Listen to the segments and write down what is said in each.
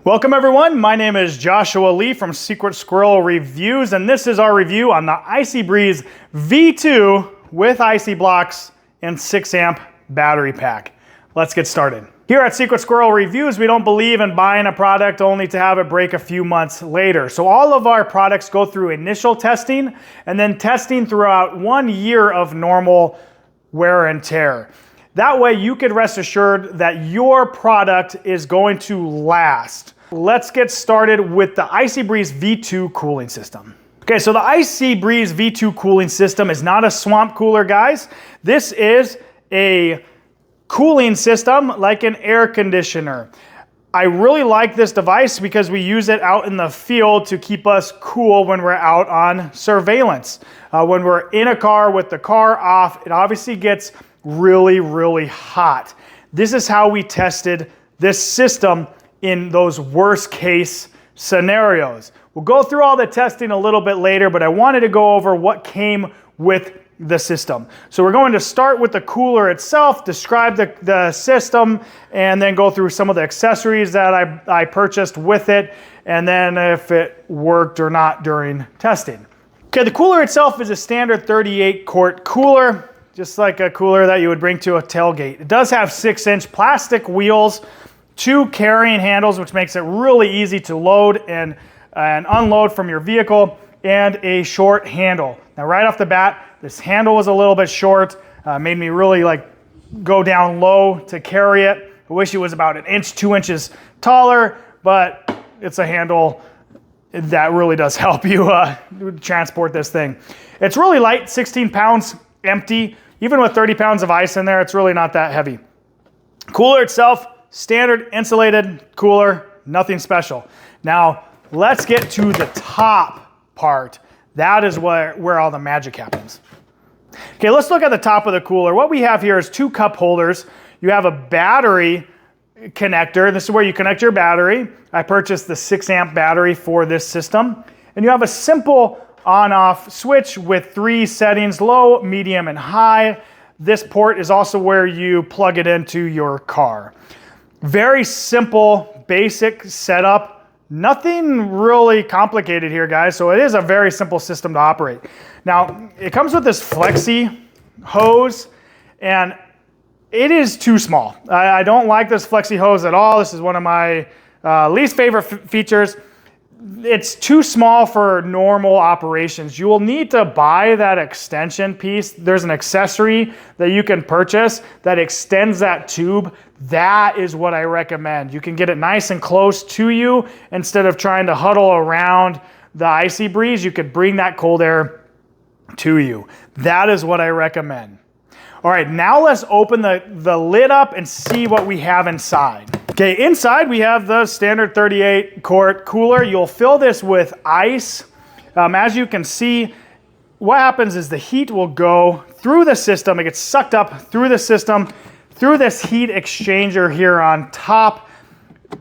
Welcome everyone, my name is Joshua Lee from Secret Squirrel Reviews, and this is our review on the IcyBreeze V2 with IC blocks and 6 amp battery pack. Let's get started. Here at Secret Squirrel Reviews, we don't believe in buying a product only to have it break a few months later. So all of our products go through initial testing and then testing throughout 1 year of normal wear and tear. That way you can rest assured that your product is going to last. Let's get started with the IcyBreeze V2 cooling system. Okay, so the IcyBreeze V2 cooling system is not a swamp cooler, guys. This is a cooling system like an air conditioner. I really like this device because we use it out in the field to keep us cool when we're out on surveillance. When we're in a car with the car off, it obviously gets really hot. This is how we tested this system in those worst case scenarios. We'll go through all the testing a little bit later, but I wanted to go over what came with the system. So we're going to start with the cooler itself, describe the system, and then go through some of the accessories that I purchased with it, and then if it worked or not during testing. Okay, the cooler itself is a standard 38 quart cooler, just like a cooler that you would bring to a tailgate. It does have 6-inch plastic wheels, 2 carrying handles, which makes it really easy to load and unload from your vehicle, and a short handle. Now right off the bat, this handle was a little bit short, made me really go down low to carry it. I wish it was about 1 inch, 2 inches taller, but it's a handle that really does help you transport this thing. It's really light, 16 pounds empty. Even with 30 pounds of ice in there, it's really not that heavy. Cooler itself, standard insulated cooler, nothing special. Now, let's get to the top part. That is where all the magic happens. Okay, let's look at the top of the cooler. What we have here is 2 cup holders. You have a battery connector. This is where you connect your battery. I purchased the 6 amp battery for this system. And you have a simple on-off switch with 3 settings, low, medium, and high. This port is also where you plug it into your car. Very simple, basic setup. Nothing really complicated here, guys, so it is a very simple system to operate. Now, it comes with this flexi hose, and it is too small. I don't like this flexi hose at all. This is one of my least favorite features. It's too small for normal operations. You will need to buy that extension piece. There's an accessory that you can purchase that extends that tube. That is what I recommend. You can get it nice and close to you instead of trying to huddle around the IcyBreeze. You could bring that cold air to you. That is what I recommend. All right, now let's open the lid up and see what we have inside. Okay, inside we have the standard 38 quart cooler. You'll fill this with ice. As you can see, what happens is the heat will go through the system. It gets sucked up through the system, through this heat exchanger here on top.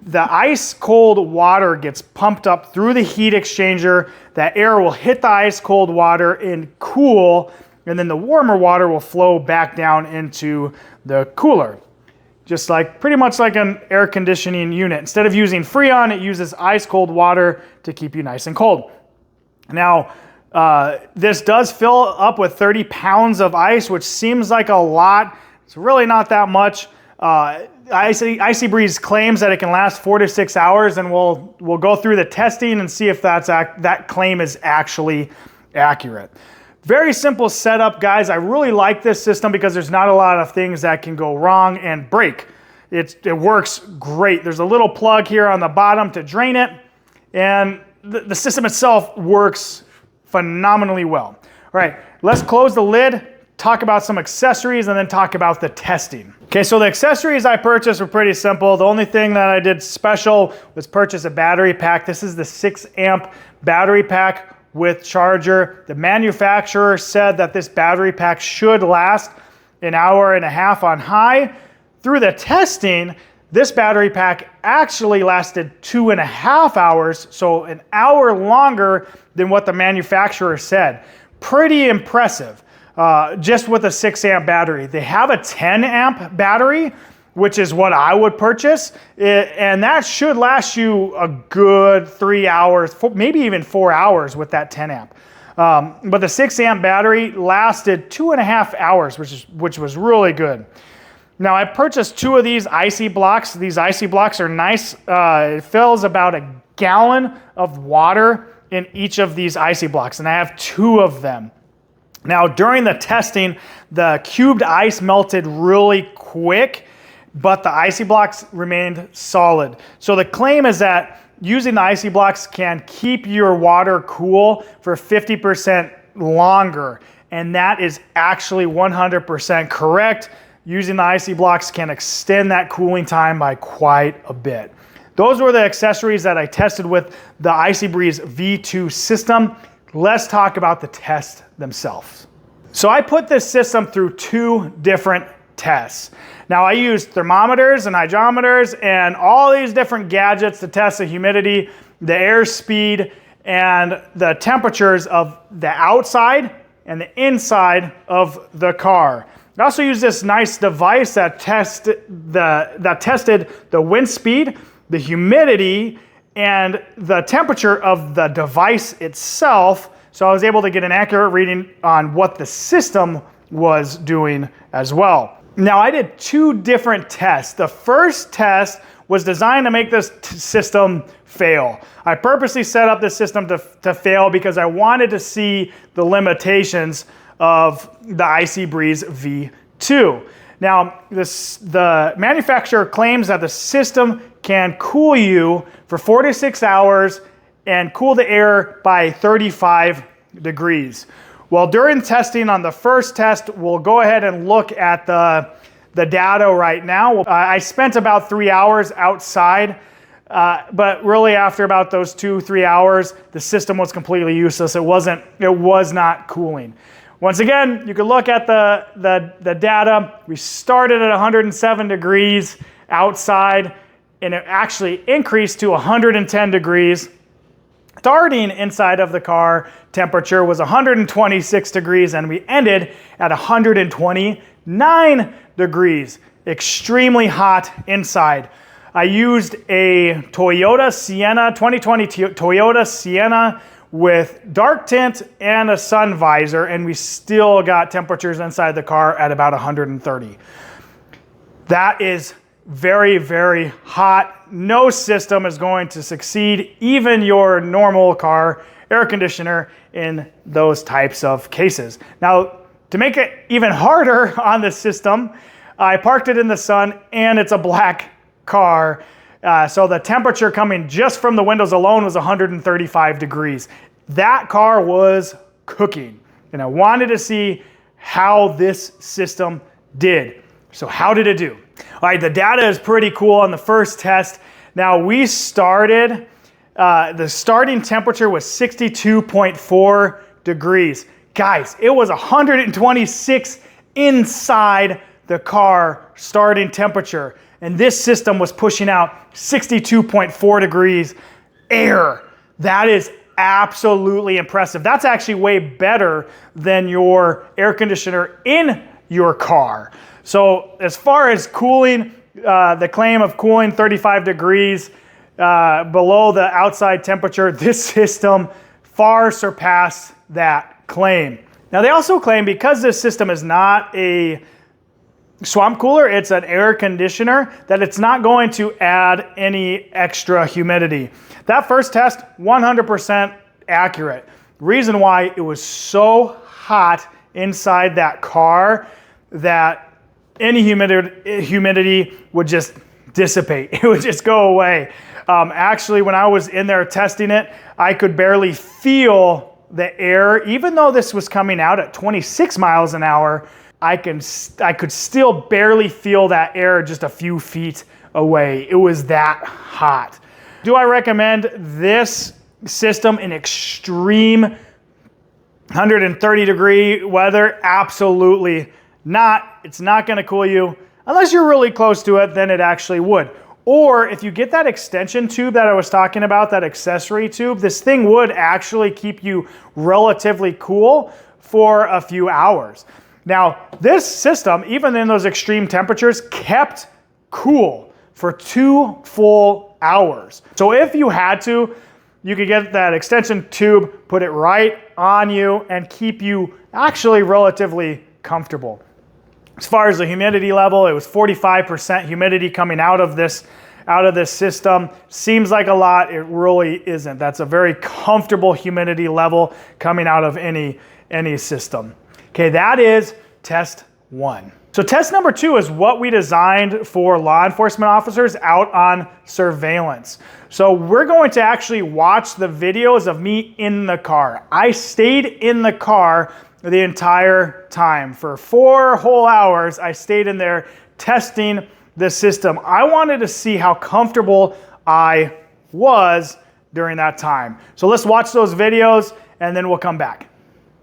The ice cold water gets pumped up through the heat exchanger. That air will hit the ice cold water and cool, and then the warmer water will flow back down into the cooler. Just pretty much like an air conditioning unit. Instead of using Freon, it uses ice cold water to keep you nice and cold. Now, this does fill up with 30 pounds of ice, which seems like a lot. It's really not that much. IcyBreeze claims that it can last 4 to 6 hours, and we'll go through the testing and see if that claim is actually accurate. Very simple setup, guys. I really like this system because there's not a lot of things that can go wrong and break. It works great. There's a little plug here on the bottom to drain it, and the system itself works phenomenally well. All right, let's close the lid, talk about some accessories, and then talk about the testing. Okay, so the accessories I purchased were pretty simple. The only thing that I did special was purchase a battery pack. This is the 6 amp battery pack with charger. The manufacturer said that this battery pack should last 1.5 hours on high. Through the testing, this battery pack actually lasted 2.5 hours, so 1 hour longer than what the manufacturer said. Pretty impressive, just with a 6 amp battery. They have a 10 amp battery, which is what I would purchase. And that should last you a good 3 hours, maybe even 4 hours with that 10 amp. But the 6 amp battery lasted 2.5 hours, which was really good. Now I purchased 2 of these Icy blocks. These Icy blocks are nice. It fills about a gallon of water in each of these Icy blocks, and I have 2 of them. Now during the testing, the cubed ice melted really quick, but the Icy blocks remained solid. So the claim is that using the Icy blocks can keep your water cool for 50% longer, and that is actually 100% correct. Using the Icy blocks can extend that cooling time by quite a bit. Those were the accessories that I tested with the IcyBreeze V2 system. Let's talk about the tests themselves. So I put this system through 2 different tests. Now I used thermometers and hydrometers and all these different gadgets to test the humidity, the air speed, and the temperatures of the outside and the inside of the car. I also used this nice device that tested the wind speed, the humidity, and the temperature of the device itself. So I was able to get an accurate reading on what the system was doing as well. Now I did 2 different tests. The first test was designed to make this system fail. I purposely set up this system to fail because I wanted to see the limitations of the IcyBreeze V2. Now the manufacturer claims that the system can cool you for 4 to 6 hours and cool the air by 35 degrees. Well, during testing on the first test, we'll go ahead and look at the data right now. I spent about 3 hours outside, but really after about those 2-3 hours, the system was completely useless. It was not cooling. Once again, you can look at the data. We started at 107 degrees outside, and it actually increased to 110 degrees. Starting inside of the car, temperature was 126 degrees, and we ended at 129 degrees. Extremely hot inside. I used a Toyota Sienna, 2020 Toyota Sienna with dark tint and a sun visor, and we still got temperatures inside the car at about 130. That is very, very hot. No system is going to succeed, even your normal car air conditioner, in those types of cases. Now, to make it even harder on the system, I parked it in the sun, and it's a black car. So the temperature coming just from the windows alone was 135 degrees. That car was cooking, and I wanted to see how this system did. So how did it do? All right, the data is pretty cool on the first test. Now we started, the starting temperature was 62.4 degrees. Guys, it was 126 inside the car starting temperature, and this system was pushing out 62.4 degrees air. That is absolutely impressive. That's actually way better than your air conditioner in your car. So as far as cooling, the claim of cooling 35 degrees below the outside temperature, this system far surpassed that claim. Now they also claim, because this system is not a swamp cooler, it's an air conditioner, that it's not going to add any extra humidity. That first test, 100% accurate. Reason why: it was so hot inside that car that any humidity would just dissipate. It would just go away. Actually, when I was in there testing it, I could barely feel the air. Even though this was coming out at 26 miles an hour, I could still barely feel that air just a few feet away. It was that hot. Do I recommend this system in extreme 130 degree weather? Absolutely not. It's not going to cool you. Unless you're really close to it, then it actually would. Or if you get that extension tube that I was talking about, that accessory tube, this thing would actually keep you relatively cool for a few hours. Now, this system, even in those extreme temperatures, kept cool for 2 full hours. So if you had to, you could get that extension tube, put it right on you, and keep you actually relatively comfortable. As far as the humidity level, it was 45% humidity coming out of this system. Seems like a lot, it really isn't. That's a very comfortable humidity level coming out of any system. Okay, that is test 1. So test number 2 is what we designed for law enforcement officers out on surveillance. So we're going to actually watch the videos of me in the car. I stayed in the car the entire time. For 4 whole hours, I stayed in there testing the system. I wanted to see how comfortable I was during that time. So let's watch those videos and then we'll come back.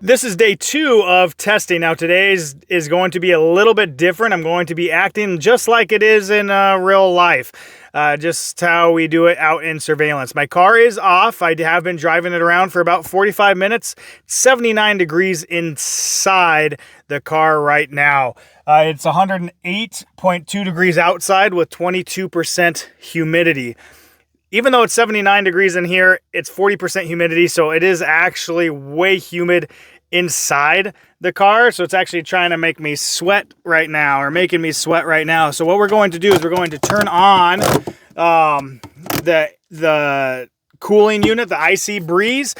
This is day 2 of testing. Now today's is going to be a little bit different. I'm going to be acting just like it is in real life. Just how we do it out in surveillance. My car is off. I have been driving it around for about 45 minutes. 79 degrees inside the car right now. It's 108.2 degrees outside with 22% humidity. Even though it's 79 degrees in here, it's 40% humidity, so it is actually way humid inside the car. So it's actually trying to make me sweat right now, or making me sweat right now. So what we're going to do is we're going to turn on the cooling unit, the IcyBreeze.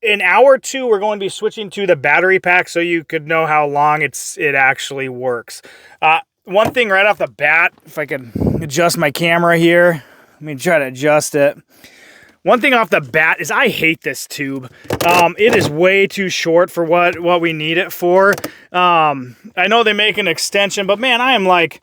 In hour 2, we're going to be switching to the battery pack so you could know how long it actually works. One thing right off the bat, if I can adjust my camera here. Let me try to adjust it. One thing off the bat is I hate this tube. It is way too short for what we need it for. I know they make an extension, but man, I am like,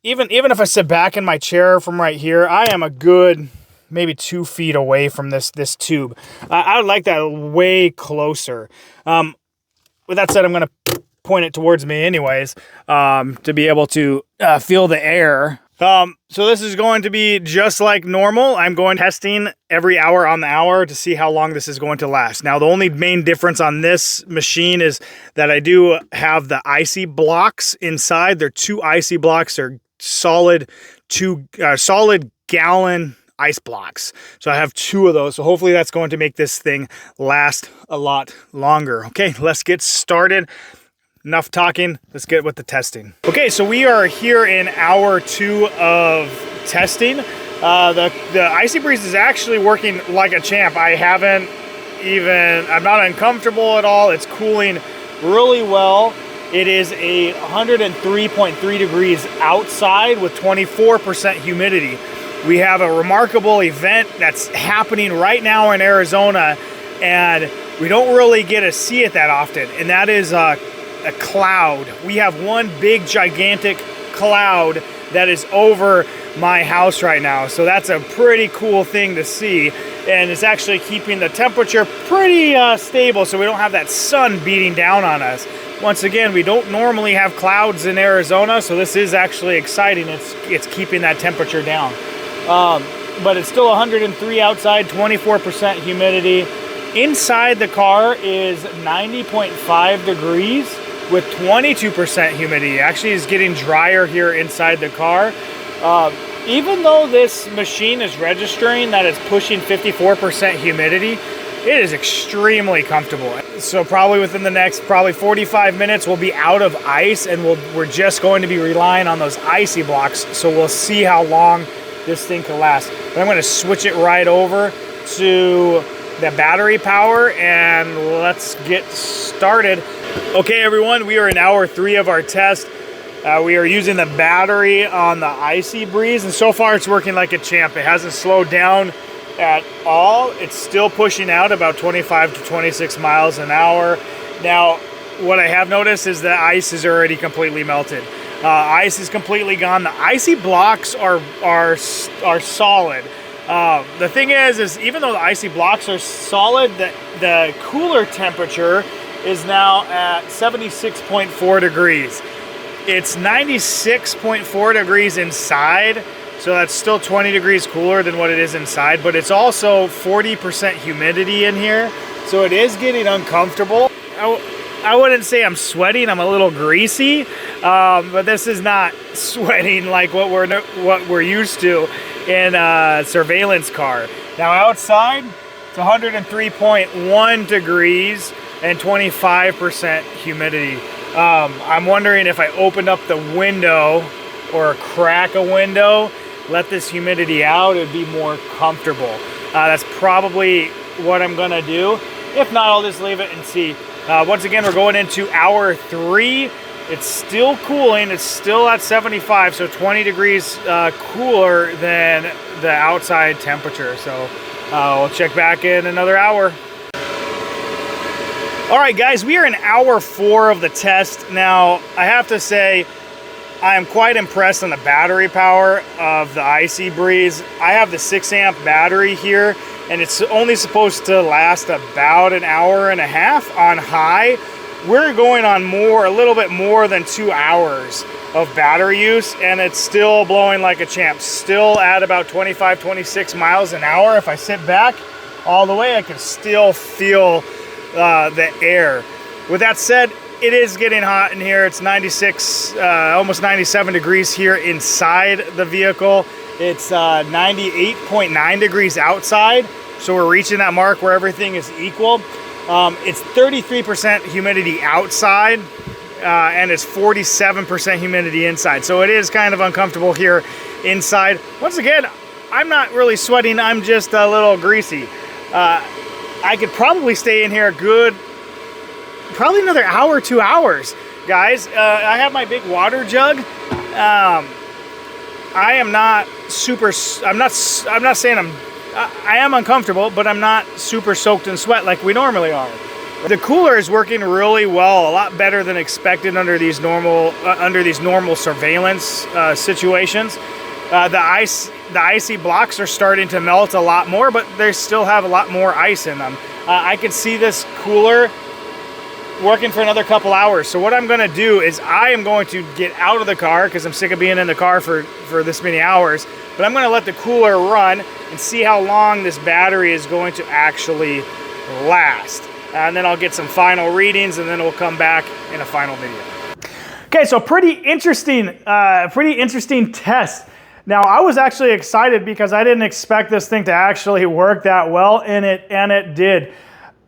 even if I sit back in my chair from right here, I am a good maybe 2 feet away from this tube. I would like that way closer. With that said, I'm going to point it towards me anyways, to be able to feel the air. So this is going to be just like normal. I'm going testing every hour on the hour to see how long this is going to last. Now, the only main difference on this machine is that I do have the icy blocks inside. They're 2 icy blocks. They're solid gallon ice blocks. So I have 2 of those. So hopefully that's going to make this thing last a lot longer. Okay, let's get started. Enough talking, let's get with the testing. Okay, so we are here in hour 2 of testing. The IcyBreeze is actually working like a champ. I'm not uncomfortable at all. It's cooling really well. It is 103.3 degrees outside with 24% humidity. We have a remarkable event that's happening right now in Arizona, and we don't really get to see it that often, and that is a cloud. We have one big gigantic cloud that is over my house right now. So that's a pretty cool thing to see. And it's actually keeping the temperature pretty stable, so we don't have that sun beating down on us. Once again, we don't normally have clouds in Arizona, so this is actually exciting. It's keeping that temperature down. But it's still 103 outside, 24% humidity. Inside the car is 90.5 degrees. With 22% humidity. Actually, it's getting drier here inside the car. Even though this machine is registering that it's pushing 54% humidity, it is extremely comfortable. So probably within the next 45 minutes, we'll be out of ice, and we're just going to be relying on those icy blocks. So we'll see how long this thing can last. But I'm going to switch it right over to the battery power, and let's get started. Okay, everyone, we are in hour 3 of our test. We are using the battery on the IcyBreeze, and so far it's working like a champ. It hasn't slowed down at all. It's still pushing out about 25 to 26 miles an hour. Now, what I have noticed is the ice is already completely melted. Ice is completely gone. The icy blocks are solid. The thing is even though the icy blocks are solid, the cooler temperature is now at 76.4 degrees. It's 96.4 degrees inside, so that's still 20 degrees cooler than what it is inside, but it's also 40% humidity in here, so it is getting uncomfortable. I wouldn't say I'm sweating. I'm a little greasy, but this is not sweating like what we're used to in a surveillance car. Now outside, it's 103.1 degrees and 25% humidity. I'm wondering if I opened up the window or crack a window, let this humidity out, it'd be more comfortable. That's probably what I'm gonna do. If not, I'll just leave it and see. Once again, we're going into hour 3. It's still cooling, it's still at 75, so 20 degrees cooler than the outside temperature. So we'll check back in another hour. All right, guys, we are in hour 4 of the test. Now, I have to say, I am quite impressed on the battery power of the IcyBreeze. I have the 6 amp battery here, and it's only supposed to last about an hour and a half on high. We're going on a little bit more than 2 hours of battery use, and it's still blowing like a champ. Still at about 25, 26 miles an hour. If I sit back all the way, I can still feel the air. With that said, it is getting hot in here. It's 96, almost 97 degrees here inside the vehicle. It's 98.9 degrees outside. So we're reaching that mark where everything is equal. It's 33% humidity outside, and it's 47% humidity inside. So it is kind of uncomfortable here inside. Once again, I'm not really sweating. I'm just a little greasy. I could probably stay in here probably another hour, 2 hours, guys. I have my big water jug. I am not super, I'm not saying I am uncomfortable, but I'm not super soaked in sweat like we normally are. The cooler is working really well, a lot better than expected under these normal surveillance situations. The icy blocks are starting to melt a lot more, but they still have a lot more ice in them. I could see this cooler working for another couple hours. So what I'm gonna do is I am going to get out of the car because I'm sick of being in the car for this many hours, but I'm gonna let the cooler run and see how long this battery is going to actually last. And then I'll get some final readings, and then we'll come back in a final video. Okay, so pretty interesting test. Now, I was actually excited because I didn't expect this thing to actually work that well, and it did.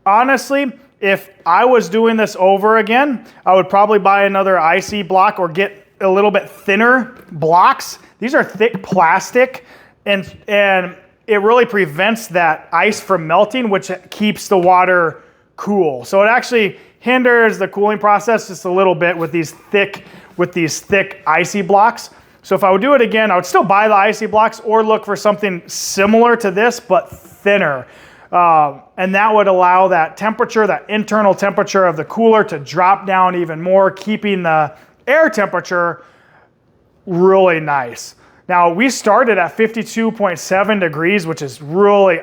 Honestly, if I was doing this over again, I would probably buy another icy block or get a little bit thinner blocks. These are thick plastic, and it really prevents that ice from melting, which keeps the water cool. So it actually hinders the cooling process just a little bit with these thick icy blocks. So if I would do it again, I would still buy the icy blocks or look for something similar to this, but thinner. And that would allow that temperature, that internal temperature of the cooler to drop down even more, keeping the air temperature really nice. Now we started at 52.7 degrees, which is really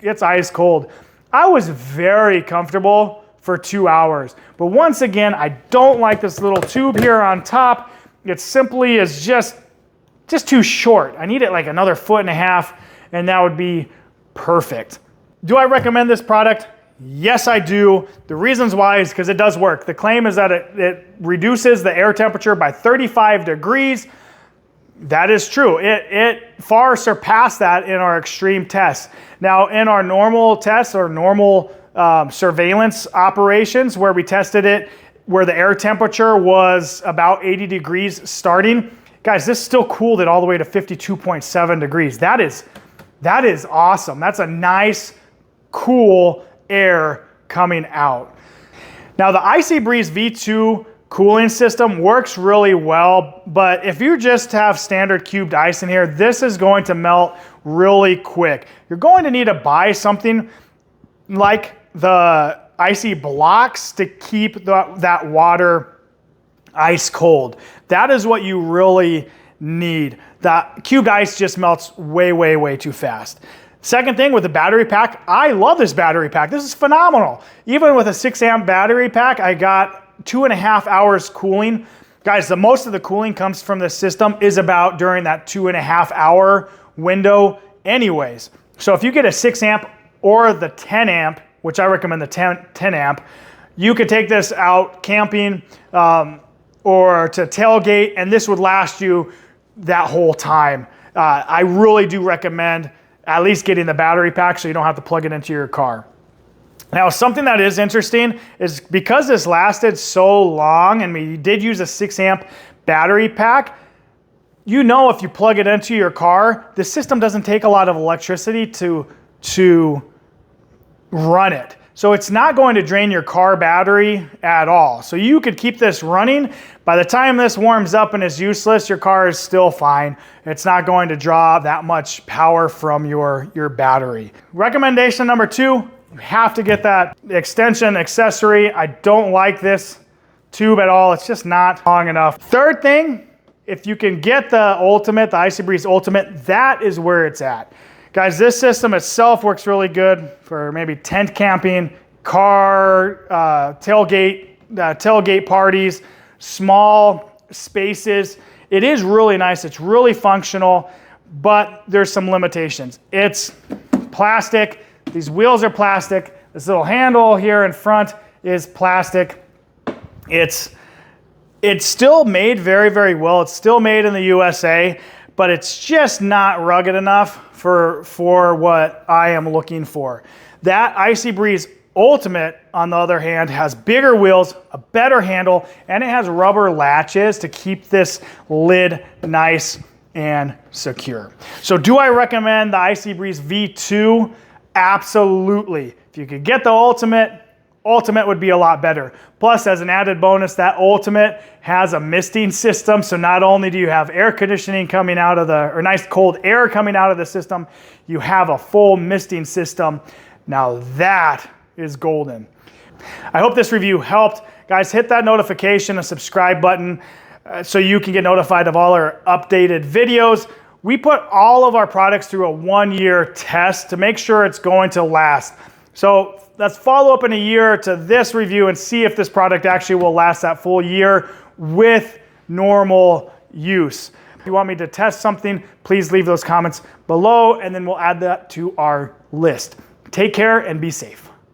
it's ice cold. I was very comfortable for 2 hours. But once again, I don't like this little tube here on top. It simply is just too short. I need it like another 1.5 feet, and that would be perfect. Do I recommend this product? Yes, I do. The reasons why is because it does work. The claim is that it reduces the air temperature by 35 degrees. That is true. It far surpassed that in our extreme tests. Now, in our normal tests or normal surveillance operations where we tested it, where the air temperature was about 80 degrees starting, guys, this still cooled it all the way to 52.7 degrees. That is awesome. That's a nice, cool air coming out. Now, the IcyBreeze V2 cooling system works really well, but if you just have standard cubed ice in here, this is going to melt really quick. You're going to need to buy something like the icy blocks to keep that water ice cold. That is what you really need. The cubed ice just melts way, way, way too fast. Second thing, with the battery pack, I love this battery pack. This is phenomenal. Even with a 6 amp battery pack, I got 2.5 hours cooling. Guys, the most of the cooling comes from the system is about during that 2.5 hour window anyways. So if you get a 6 amp or the 10 amp, which I recommend the 10 amp, You could take this out camping or to tailgate, and this would last you that whole time. I really do recommend at least getting the battery pack so you don't have to plug it into your car. Now, something that is interesting is because this lasted so long and we did use a 6 amp battery pack, you know, if you plug it into your car, the system doesn't take a lot of electricity to run it. So it's not going to drain your car battery at all. So you could keep this running. By the time this warms up and is useless, your car is still fine. It's not going to draw that much power from your battery. Recommendation number 2, you have to get that extension accessory. I don't like this tube at all. It's just not long enough. Third thing, if you can get the Ultimate, the IcyBreeze Ultimate, that is where it's at. Guys, this system itself works really good for maybe tent camping, car, tailgate parties, small spaces. It is really nice. It's really functional, but there's some limitations. It's plastic. These wheels are plastic. This little handle here in front is plastic. It's still made very, very well. It's still made in the USA, but it's just not rugged enough for what I am looking for. That IcyBreeze Ultimate, on the other hand, has bigger wheels, a better handle, and it has rubber latches to keep this lid nice and secure. So do I recommend the IcyBreeze V2? Absolutely. If you could get the Ultimate would be a lot better. Plus, as an added bonus, that Ultimate has a misting system. So not only do you have air conditioning coming out of or nice cold air coming out of the system, you have a full misting system. Now that is golden. I hope this review helped. Guys, hit that notification and subscribe button so you can get notified of all our updated videos. We put all of our products through a 1-year test to make sure it's going to last. So let's follow up in a year to this review and see if this product actually will last that full year with normal use. If you want me to test something, please leave those comments below and then we'll add that to our list. Take care and be safe.